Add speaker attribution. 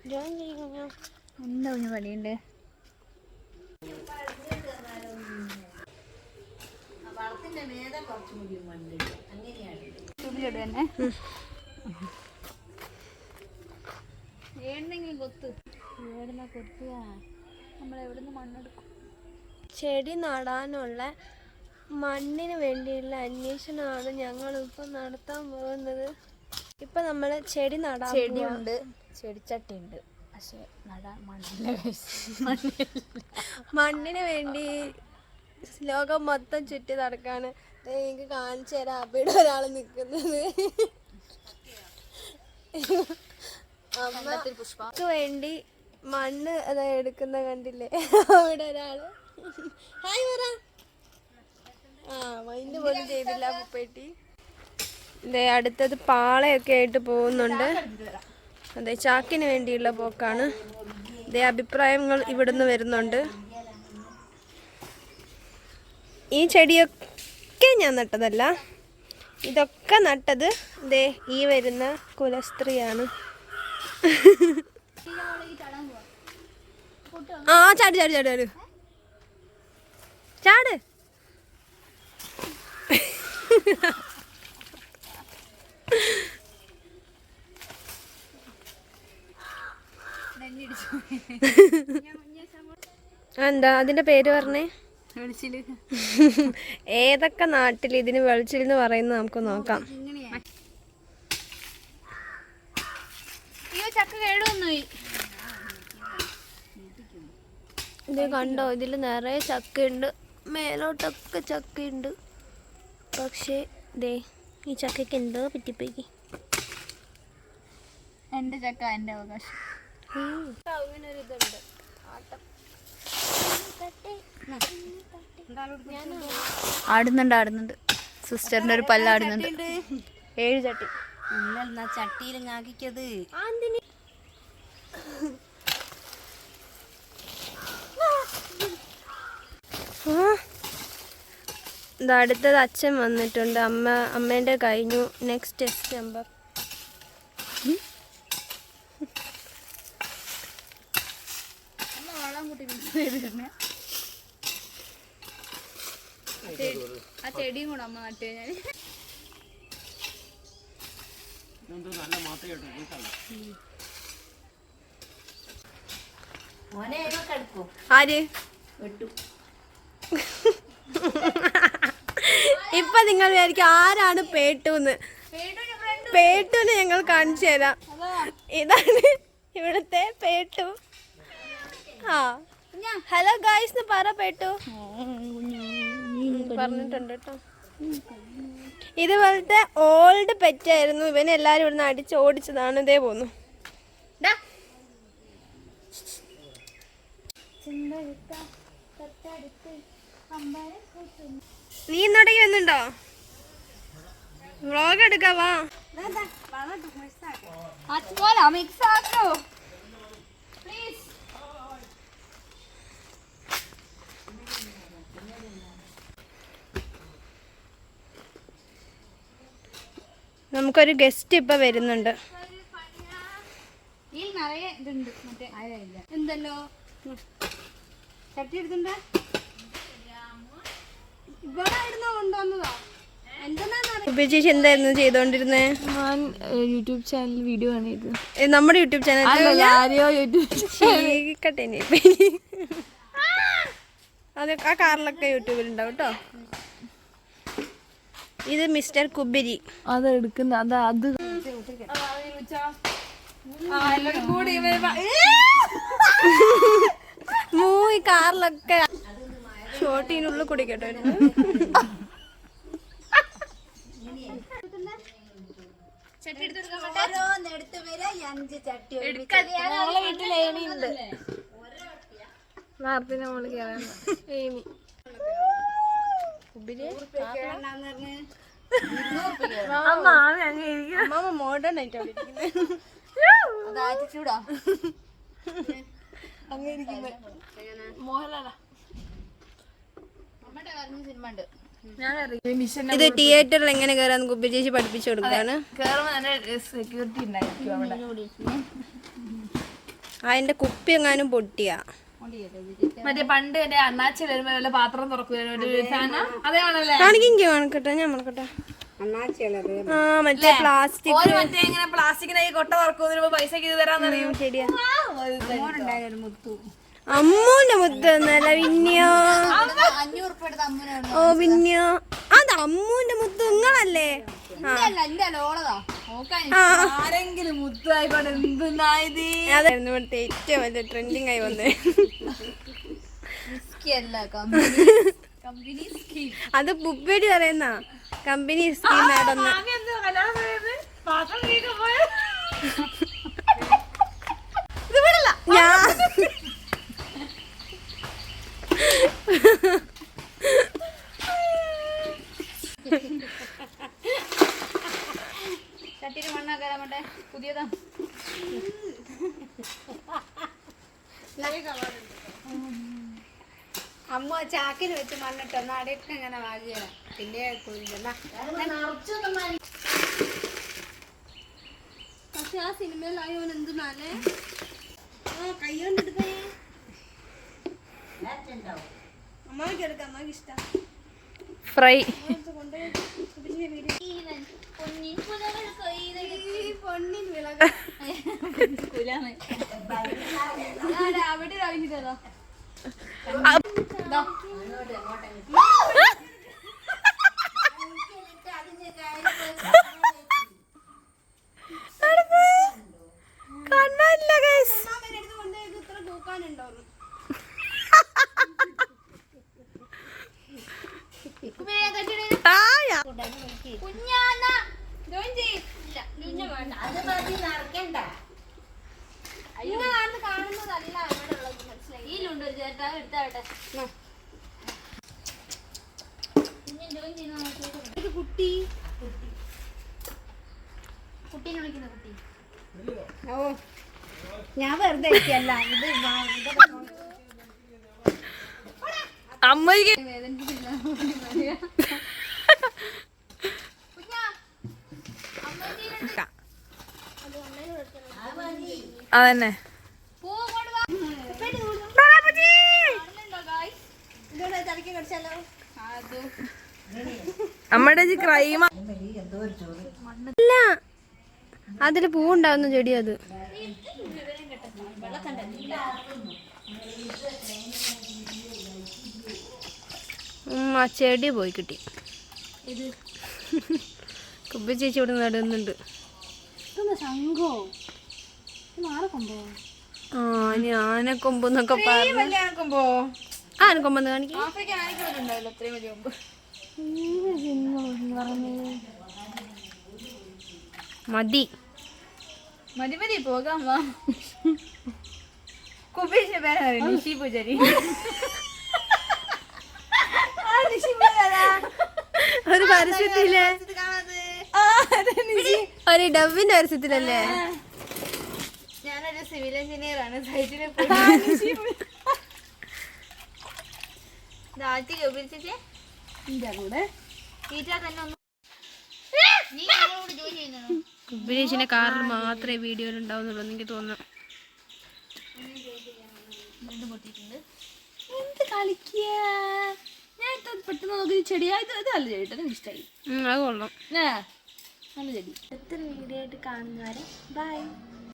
Speaker 1: എന്താ കുഞ്ഞു പണിയുണ്ട്? തന്നെ എവിടെന്നെങ്കിലും കൊത്ത്, എവിടുന്ന കൊത്തുക? നമ്മളെവിടുന്ന് മണ്ണെടുക്കും?
Speaker 2: ചെടി നടാനുള്ള മണ്ണിന് വേണ്ടിയുള്ള അന്വേഷണമാണ് ഞങ്ങളിപ്പോൾ നടത്താൻ പോകുന്നത്. ഇപ്പം നമ്മൾ ചെടി നടാൻ
Speaker 1: ചെടിയുണ്ട്, ചെടിച്ചട്ടിയുണ്ട്, പക്ഷെ നടാൻ മണ്ണില്ല.
Speaker 2: മണ്ണിന് വേണ്ടി ലോകം മൊത്തം ചുറ്റി നടക്കാണ്. എനിക്ക് കാണിച്ചു തരാം അവിടെ ഒരാൾ നിൽക്കുന്നത്. അമ്മക്ക് വേണ്ടി മണ്ണ് എടുക്കുന്ന കണ്ടില്ലേ അവിടെ ഒരാള്. ഹായ് പറ. മൈൻഡ് പോലും ചെയ്തില്ല പുപ്പേട്ടി. ഇതേ അടുത്തത് പാളയൊക്കെ ആയിട്ട് പോകുന്നുണ്ട്. അതെ, ചാക്കിന് വേണ്ടിയുള്ള പോക്കാണ്. ഇതേ അഭിപ്രായങ്ങൾ ഇവിടുന്ന് വരുന്നുണ്ട്. ഈ ചെടിയൊക്കെ ഞാൻ നട്ടതല്ല, ഇതൊക്കെ നട്ടത് ഇതേ ഈ വരുന്ന കുലസ്ത്രീയാണ്. ആ ചാട് ചാട് ചാട് ചാട് ചാട്. എന്താ അതിന്റെ പേര് പറഞ്ഞേ? ഏതൊക്കെ നാട്ടിൽ ഇതിന് വെളിച്ചിൽ എന്ന് പറയുന്നത് നമുക്ക് നോക്കാം. ഇത് കണ്ടോ, ഇതിൽ നിറയെ ചക്കയുണ്ട്, മേലോട്ടൊക്കെ ചക്കയുണ്ട്. പക്ഷേ ദേ ഈ ചക്കയ്ക്ക് എന്തോ പറ്റിപ്പോയി.
Speaker 1: എൻ്റെ ചക്ക എൻ്റെ അവകാശം.
Speaker 2: അങ്ങനെ ഒരു ഇതുണ്ട്.
Speaker 1: ആടുന്നുണ്ട്. സിസ്റ്ററിന്റെ ഒരു പല്ലാടുന്നുണ്ട്. 7 ചട്ടി.
Speaker 2: ചട്ടിയിൽ ഞാക്കിക്കത് അടുത്തത് അച്ഛൻ വന്നിട്ടുണ്ട്. അമ്മേൻ്റെ കഴിഞ്ഞു. Next number.
Speaker 1: ആ ചെടിയും കൂടെ അമ്മ നട്ടു കഴിഞ്ഞാൽ
Speaker 2: ആര് ഇപ്പൊ നിങ്ങൾ വിചാരിക്കും ആരാണ് പേട്ടുന്ന്. പേട്ടുന്ന് ഞങ്ങൾ കാണിച്ചു തരാം. ഇതാണ് ഇവിടുത്തെ പേട്ടു. ഹലോ ഗായ്സ് പറ പേട്ടു പറഞ്ഞിട്ടുണ്ട് കേട്ടോ. ഇതുപോലത്തെ ഓൾഡ് പെറ്റായിരുന്നു. ഇവനെ എല്ലാരും ഇവിടുന്ന് അടിച്ച് ഓടിച്ചതാണ്. ഇതേ പോന്നു. നീ ഇന്നോടേക്ക് വന്നുണ്ടോ? വ്ളോഗ് എടുക്കാവാ. നമുക്കൊരു ഗസ്റ്റ് ഇപ്പൊ വരുന്നുണ്ട്. എന്തല്ലോ ചട്ടി എടുത്തുണ്ട്. ഇവിടെ ആയിരുന്നോ കൊണ്ടുവന്നതാ? ചേച്ചി എന്തായിരുന്നു ചെയ്തോണ്ടിരുന്നേ?
Speaker 1: ഞാൻ യൂട്യൂബ് ചാനൽ വീഡിയോ ആണ് ഇത്.
Speaker 2: നമ്മുടെ യൂട്യൂബ് ചാനൽ അത് ആ കാറിലൊക്കെ യൂട്യൂബിൽ ഉണ്ടാവും കേട്ടോ. ഇത് മിസ്റ്റർ കുബിരി.
Speaker 1: അത് എടുക്കുന്ന അത്
Speaker 2: മൂവി കാറിലൊക്കെ ഷോട്ടിനുള്ളിൽ കൂടി കേട്ടോ. മോഡേൺ ആയിട്ടാണ് മോഹൻലാലാ. ഇത് തിയേറ്ററിൽ എങ്ങനെ കയറാന്ന് കുബി ചേച്ചി പഠിപ്പിച്ചു കൊടുക്കാണ്. അതിന്റെ കുപ്പി എങ്ങാനും പൊട്ടിയാ.
Speaker 1: മറ്റേ പണ്ട് എന്റെ അണ്ണാച്ചി വരുമ്പോ വല്ല പാത്രം തുറക്കൂല അതേമാണല്ലേ
Speaker 2: കാണിക്കോ കാണിക്കട്ടെ ഞാൻ മണക്കട്ടെ. ആ മറ്റേ പ്ലാസ്റ്റിക്
Speaker 1: മറ്റേ ഇങ്ങനെ പ്ലാസ്റ്റിക്കിനായി കൊട്ട തുറക്കുന്നതിന് പൈസക്ക് ഇത് തരാന്നറിയും.
Speaker 2: ശരിയാ. അമ്മൂന്റെ മുത്ത് ഒന്നല്ല പിന്നെയോ.
Speaker 1: 500 രൂപ എടുത്ത് അമ്മൂനാണ്.
Speaker 2: ഓ പിന്നെയോ അത് അമ്മൂന്റെ മുത്ത് നിങ്ങളല്ലേ.
Speaker 1: ആരെങ്കിലും മുത്തായിക്കോട്ടെ എന്തിനായത്.
Speaker 2: അതായിരുന്നു ഇവിടുത്തെ ഏറ്റവും വലിയ ട്രെൻഡിങ് ആയി വന്നേ. അത് പുപ്പേടി പറയുന്ന കമ്പനി സ്കീം ആയിട്ടൊന്ന്. ഞാൻ
Speaker 1: ചട്ടിന് മണ്ണാക്കാൻ മറ്റേ പുതിയതാ.
Speaker 2: അമ്മ ചാക്കിന് വെച്ച് മണ്ണിട്ട് അടിയിട്ട് ഇങ്ങനെ വാങ്ങിയ പിന്നെ പക്ഷെ ആ സിനിമയിലായോ എന്തിനാലേ കൈകൊണ്ടെടുക്കേ അമ്മക്ക് എടുക്കാം. അമ്മക്ക് ഇഷ്ടം
Speaker 1: ഫ്രൈ. അവിടെ കഴിഞ്ഞിട്ടോ
Speaker 2: കണ്ണല്ല ഗൈസ്. കുട്ടി കുട്ടീനെ വിളിക്കുന്ന കുട്ടി. ഓ ഞാൻ വെറുതെ അല്ല ഇത്
Speaker 1: അമ്മയ്ക്ക് അതന്നെ അമ്മയുടെ ക്രൈമ
Speaker 2: അല്ല അതില് പൂവുണ്ടാവുന്ന ചെടി. അത് ആ ചെടി പോയി കിട്ടി. കുബി ചേച്ചി ഇവിടെ നടുന്നുണ്ട്. ആ ഞാനക്കൊമ്പെന്നൊക്കെ പറഞ്ഞു. ആനക്കൊമ്പെന്ന് കാണിക്കും. മതി
Speaker 1: മതി മതി പോകാം. കുബീഷിന്റെ പേരാണ് നിഷി പൂജാരി.
Speaker 2: ഒരു പരസ്യത്തിലെ ഒരു ഡബിന്റെ പരസ്യത്തിലല്ലേ.
Speaker 1: ഞാനൊരു സിവിൽ എഞ്ചിനീയർ ആണ്. സൈറ്റിലെ
Speaker 2: കുബിനേശിന്റെ കാറിൽ മാത്രമേ വീഡിയോയിൽ ഉണ്ടാവുന്നുള്ളൂ എനിക്ക് തോന്നുന്നു.
Speaker 1: എന്ത് കളിക്കുക. ഞാൻ പെട്ടെന്ന് നോക്കി ചെടിയാ. ഇത് നല്ല ചെടി കേട്ടോ. എനിക്ക് ഇഷ്ടമായി.
Speaker 2: അത് കൊള്ളാം.
Speaker 1: നല്ല ചെടി.
Speaker 2: അടുത്തൊരു വീഡിയോ ആയിട്ട് കാണുന്നവരെ ബൈ.